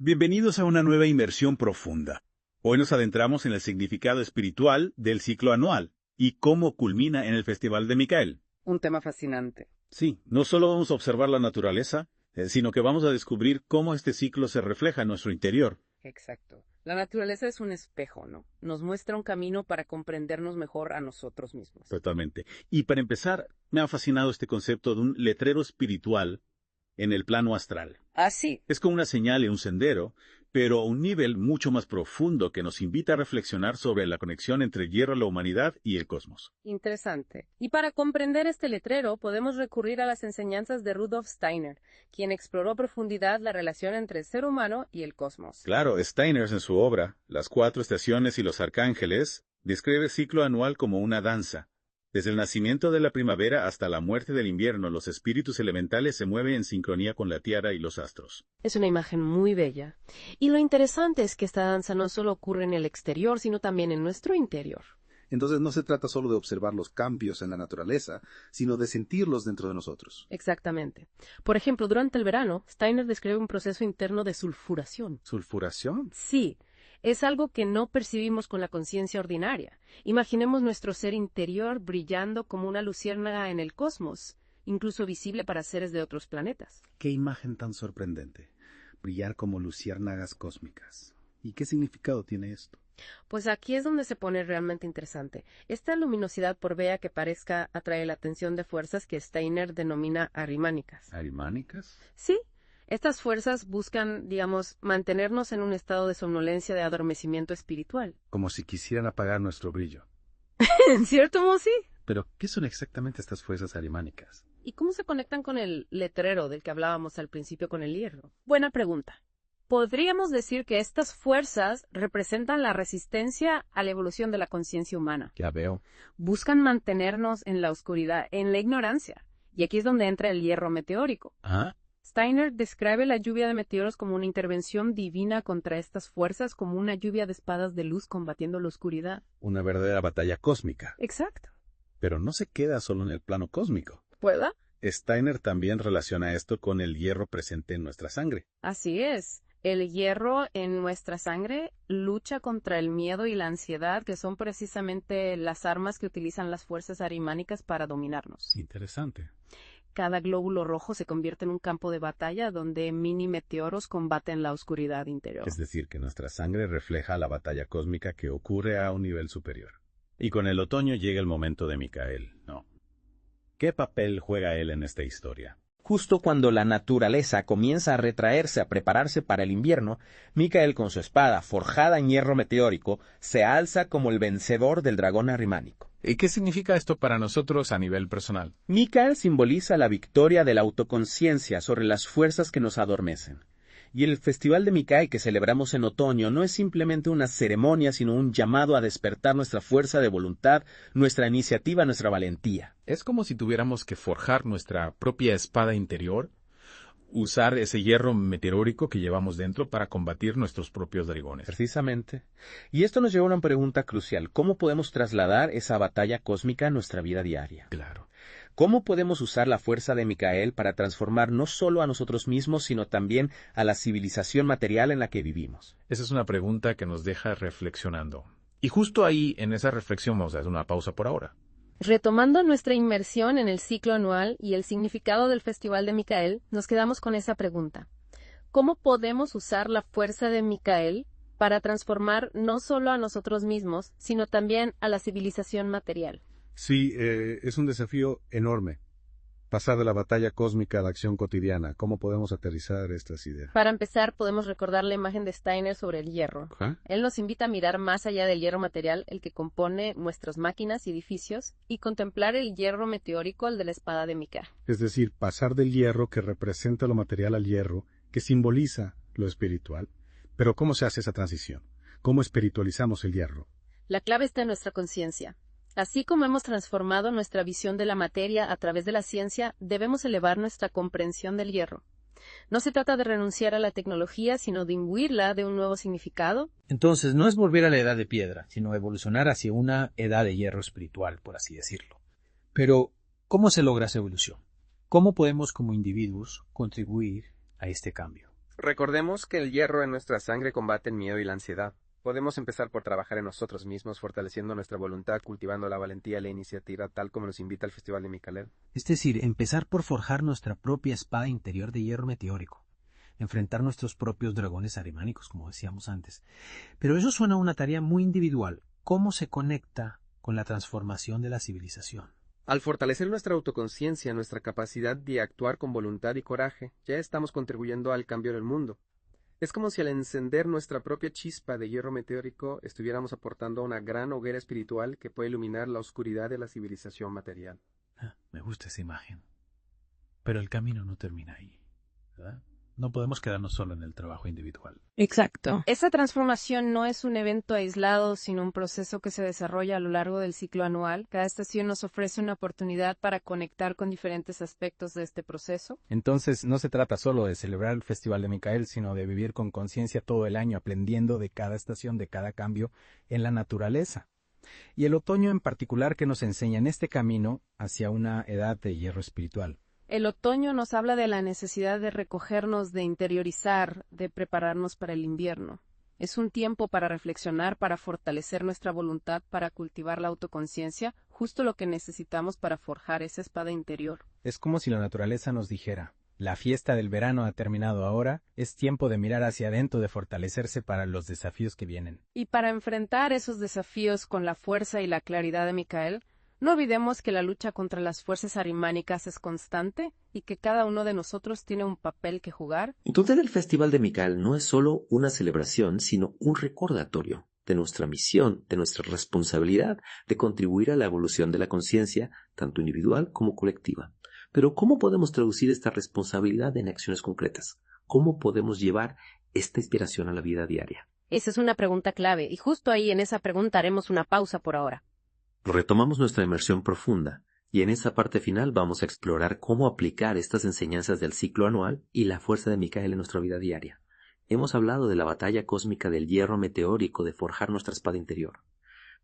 Bienvenidos a una nueva inmersión profunda. Hoy nos adentramos en el significado espiritual del ciclo anual y cómo culmina en el Festival de Micael. Un tema fascinante. Sí, no solo vamos a observar la naturaleza, sino que vamos a descubrir cómo este ciclo se refleja en nuestro interior. Exacto. La naturaleza es un espejo, ¿no? Nos muestra un camino para comprendernos mejor a nosotros mismos. Totalmente. Y para empezar, me ha fascinado este concepto de un letrero espiritual en el plano astral. Ah, sí. Es como una señal y un sendero, pero a un nivel mucho más profundo que nos invita a reflexionar sobre la conexión entre el hierro, la humanidad y el cosmos. Interesante. Y para comprender este letrero, podemos recurrir a las enseñanzas de Rudolf Steiner, quien exploró a profundidad la relación entre el ser humano y el cosmos. Claro, Steiner en su obra, Las Cuatro Estaciones y los Arcángeles, describe el ciclo anual como una danza. Desde el nacimiento de la primavera hasta la muerte del invierno, los espíritus elementales se mueven en sincronía con la tierra y los astros. Es una imagen muy bella. Y lo interesante es que esta danza no solo ocurre en el exterior, sino también en nuestro interior. Entonces no se trata solo de observar los cambios en la naturaleza, sino de sentirlos dentro de nosotros. Exactamente. Por ejemplo, durante el verano, Steiner describe un proceso interno de sulfuración. ¿Sulfuración? Sí, es algo que no percibimos con la conciencia ordinaria. Imaginemos nuestro ser interior brillando como una luciérnaga en el cosmos, incluso visible para seres de otros planetas. ¡Qué imagen tan sorprendente! Brillar como luciérnagas cósmicas. ¿Y qué significado tiene esto? Pues aquí es donde se pone realmente interesante. Esta luminosidad, por bella que parezca, atrae la atención de fuerzas que Steiner denomina arimánicas. ¿Arimánicas? Sí, estas fuerzas buscan, digamos, mantenernos en un estado de somnolencia, de adormecimiento espiritual. Como si quisieran apagar nuestro brillo. En cierto modo, sí. Pero, ¿qué son exactamente estas fuerzas arimánicas? ¿Y cómo se conectan con el letrero del que hablábamos al principio con el hierro? Buena pregunta. Podríamos decir que estas fuerzas representan la resistencia a la evolución de la conciencia humana. Ya veo. Buscan mantenernos en la oscuridad, en la ignorancia. Y aquí es donde entra el hierro meteórico. ¿Ah? Steiner describe la lluvia de meteoros como una intervención divina contra estas fuerzas, como una lluvia de espadas de luz combatiendo la oscuridad. Una verdadera batalla cósmica. Exacto. Pero no se queda solo en el plano cósmico. ¿Pueda? Steiner también relaciona esto con el hierro presente en nuestra sangre. Así es. El hierro en nuestra sangre lucha contra el miedo y la ansiedad, que son precisamente las armas que utilizan las fuerzas arimánicas para dominarnos. Interesante. Cada glóbulo rojo se convierte en un campo de batalla donde mini meteoros combaten la oscuridad interior. Es decir, que nuestra sangre refleja la batalla cósmica que ocurre a un nivel superior. Y con el otoño llega el momento de Micael, ¿no? ¿Qué papel juega él en esta historia? Justo cuando la naturaleza comienza a retraerse, a prepararse para el invierno, Micael con su espada, forjada en hierro meteórico, se alza como el vencedor del dragón arimánico. ¿Y qué significa esto para nosotros a nivel personal? Micael simboliza la victoria de la autoconciencia sobre las fuerzas que nos adormecen. Y el Festival de Micael que celebramos en otoño no es simplemente una ceremonia, sino un llamado a despertar nuestra fuerza de voluntad, nuestra iniciativa, nuestra valentía. Es como si tuviéramos que forjar nuestra propia espada interior, usar ese hierro meteórico que llevamos dentro para combatir nuestros propios dragones. Precisamente. Y esto nos lleva a una pregunta crucial. ¿Cómo podemos trasladar esa batalla cósmica a nuestra vida diaria? Claro. ¿Cómo podemos usar la fuerza de Micael para transformar no solo a nosotros mismos, sino también a la civilización material en la que vivimos? Esa es una pregunta que nos deja reflexionando. Y justo ahí, en esa reflexión, vamos a hacer una pausa por ahora. Retomando nuestra inmersión en el ciclo anual y el significado del Festival de Micael, nos quedamos con esa pregunta. ¿Cómo podemos usar la fuerza de Micael para transformar no solo a nosotros mismos, sino también a la civilización material? Sí, es un desafío enorme. Pasar de la batalla cósmica a la acción cotidiana. ¿Cómo podemos aterrizar estas ideas? Para empezar, podemos recordar la imagen de Steiner sobre el hierro. ¿Ah? Él nos invita a mirar más allá del hierro material, el que compone nuestras máquinas y edificios, y contemplar el hierro meteórico, el de la espada de Micael. Es decir, pasar del hierro que representa lo material al hierro que simboliza lo espiritual. Pero ¿cómo se hace esa transición? ¿Cómo espiritualizamos el hierro? La clave está en nuestra conciencia. Así como hemos transformado nuestra visión de la materia a través de la ciencia, debemos elevar nuestra comprensión del hierro. No se trata de renunciar a la tecnología, sino de imbuirla de un nuevo significado. Entonces, no es volver a la edad de piedra, sino evolucionar hacia una edad de hierro espiritual, por así decirlo. Pero, ¿cómo se logra esa evolución? ¿Cómo podemos como individuos contribuir a este cambio? Recordemos que el hierro en nuestra sangre combate el miedo y la ansiedad. Podemos empezar por trabajar en nosotros mismos, fortaleciendo nuestra voluntad, cultivando la valentía y la iniciativa, tal como nos invita el Festival de Micalel. Es decir, empezar por forjar nuestra propia espada interior de hierro meteórico. Enfrentar nuestros propios dragones arimánicos, como decíamos antes. Pero eso suena a una tarea muy individual. ¿Cómo se conecta con la transformación de la civilización? Al fortalecer nuestra autoconciencia, nuestra capacidad de actuar con voluntad y coraje, ya estamos contribuyendo al cambio del mundo. Es como si al encender nuestra propia chispa de hierro meteórico estuviéramos aportando una gran hoguera espiritual que puede iluminar la oscuridad de la civilización material. Me gusta esa imagen. Pero el camino no termina ahí, ¿verdad? No podemos quedarnos solo en el trabajo individual. Exacto. Esa transformación no es un evento aislado, sino un proceso que se desarrolla a lo largo del ciclo anual. Cada estación nos ofrece una oportunidad para conectar con diferentes aspectos de este proceso. Entonces, no se trata solo de celebrar el Festival de Micael, sino de vivir con conciencia todo el año, aprendiendo de cada estación, de cada cambio en la naturaleza. Y el otoño en particular que nos enseña en este camino hacia una edad de hierro espiritual. El otoño nos habla de la necesidad de recogernos, de interiorizar, de prepararnos para el invierno. Es un tiempo para reflexionar, para fortalecer nuestra voluntad, para cultivar la autoconciencia, justo lo que necesitamos para forjar esa espada interior. Es como si la naturaleza nos dijera: la fiesta del verano ha terminado ahora, es tiempo de mirar hacia adentro, de fortalecerse para los desafíos que vienen. Y para enfrentar esos desafíos con la fuerza y la claridad de Micael, no olvidemos que la lucha contra las fuerzas arimánicas es constante y que cada uno de nosotros tiene un papel que jugar. Entonces el Festival de Micael no es solo una celebración, sino un recordatorio de nuestra misión, de nuestra responsabilidad de contribuir a la evolución de la conciencia, tanto individual como colectiva. Pero ¿cómo podemos traducir esta responsabilidad en acciones concretas? ¿Cómo podemos llevar esta inspiración a la vida diaria? Esa es una pregunta clave, y justo ahí en esa pregunta haremos una pausa por ahora. Retomamos nuestra inmersión profunda, y en esta parte final vamos a explorar cómo aplicar estas enseñanzas del ciclo anual y la fuerza de Micael en nuestra vida diaria. Hemos hablado de la batalla cósmica del hierro meteórico, de forjar nuestra espada interior.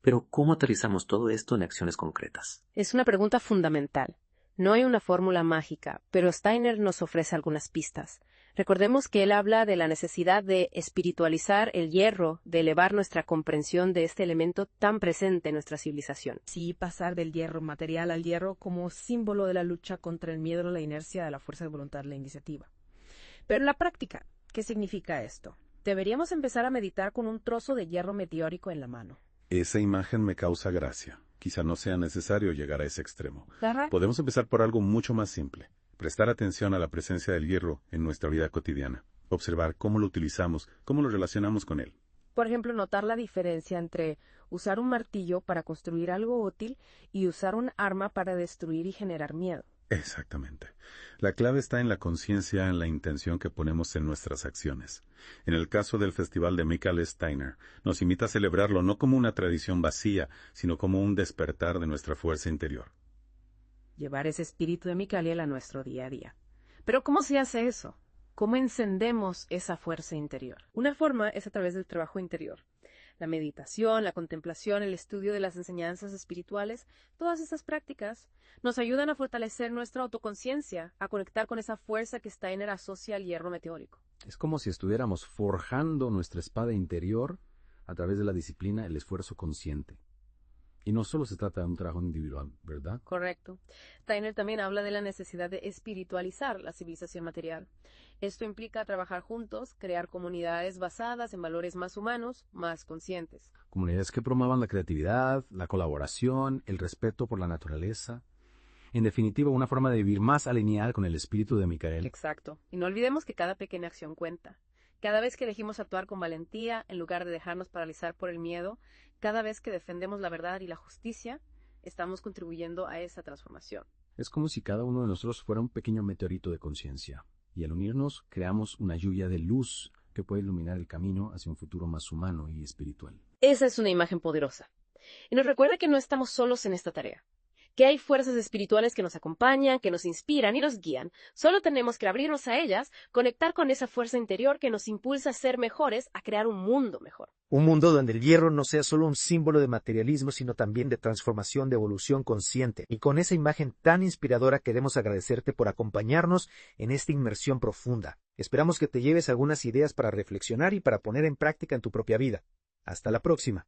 Pero ¿cómo aterrizamos todo esto en acciones concretas? Es una pregunta fundamental. No hay una fórmula mágica, pero Steiner nos ofrece algunas pistas. Recordemos que él habla de la necesidad de espiritualizar el hierro, de elevar nuestra comprensión de este elemento tan presente en nuestra civilización. Sí, pasar del hierro material al hierro como símbolo de la lucha contra el miedo, la inercia, de la fuerza de voluntad, la iniciativa. Pero en la práctica, ¿qué significa esto? Deberíamos empezar a meditar con un trozo de hierro meteórico en la mano. Esa imagen me causa gracia. Quizá no sea necesario llegar a ese extremo. ¿Verdad? Podemos empezar por algo mucho más simple. Prestar atención a la presencia del hierro en nuestra vida cotidiana. Observar cómo lo utilizamos, cómo lo relacionamos con él. Por ejemplo, notar la diferencia entre usar un martillo para construir algo útil y usar un arma para destruir y generar miedo. Exactamente. La clave está en la conciencia, en la intención que ponemos en nuestras acciones. En el caso del Festival de Michael Steiner, nos invita a celebrarlo no como una tradición vacía, sino como un despertar de nuestra fuerza interior. Llevar ese espíritu de Micael a nuestro día a día. Pero ¿cómo se hace eso? ¿Cómo encendemos esa fuerza interior? Una forma es a través del trabajo interior. La meditación, la contemplación, el estudio de las enseñanzas espirituales, todas estas prácticas nos ayudan a fortalecer nuestra autoconciencia, a conectar con esa fuerza que Steiner asocia al hierro meteórico. Es como si estuviéramos forjando nuestra espada interior a través de la disciplina, el esfuerzo consciente. Y no solo se trata de un trabajo individual, ¿verdad? Correcto. Steiner también habla de la necesidad de espiritualizar la civilización material. Esto implica trabajar juntos, crear comunidades basadas en valores más humanos, más conscientes. Comunidades que promuevan la creatividad, la colaboración, el respeto por la naturaleza. En definitiva, una forma de vivir más alineada con el espíritu de Micael. Exacto. Y no olvidemos que cada pequeña acción cuenta. Cada vez que elegimos actuar con valentía, en lugar de dejarnos paralizar por el miedo, cada vez que defendemos la verdad y la justicia, estamos contribuyendo a esa transformación. Es como si cada uno de nosotros fuera un pequeño meteorito de conciencia, y al unirnos creamos una lluvia de luz que puede iluminar el camino hacia un futuro más humano y espiritual. Esa es una imagen poderosa. Y nos recuerda que no estamos solos en esta tarea, que hay fuerzas espirituales que nos acompañan, que nos inspiran y nos guían. Solo tenemos que abrirnos a ellas, conectar con esa fuerza interior que nos impulsa a ser mejores, a crear un mundo mejor. Un mundo donde el hierro no sea solo un símbolo de materialismo, sino también de transformación, de evolución consciente. Y con esa imagen tan inspiradora queremos agradecerte por acompañarnos en esta inmersión profunda. Esperamos que te lleves algunas ideas para reflexionar y para poner en práctica en tu propia vida. Hasta la próxima.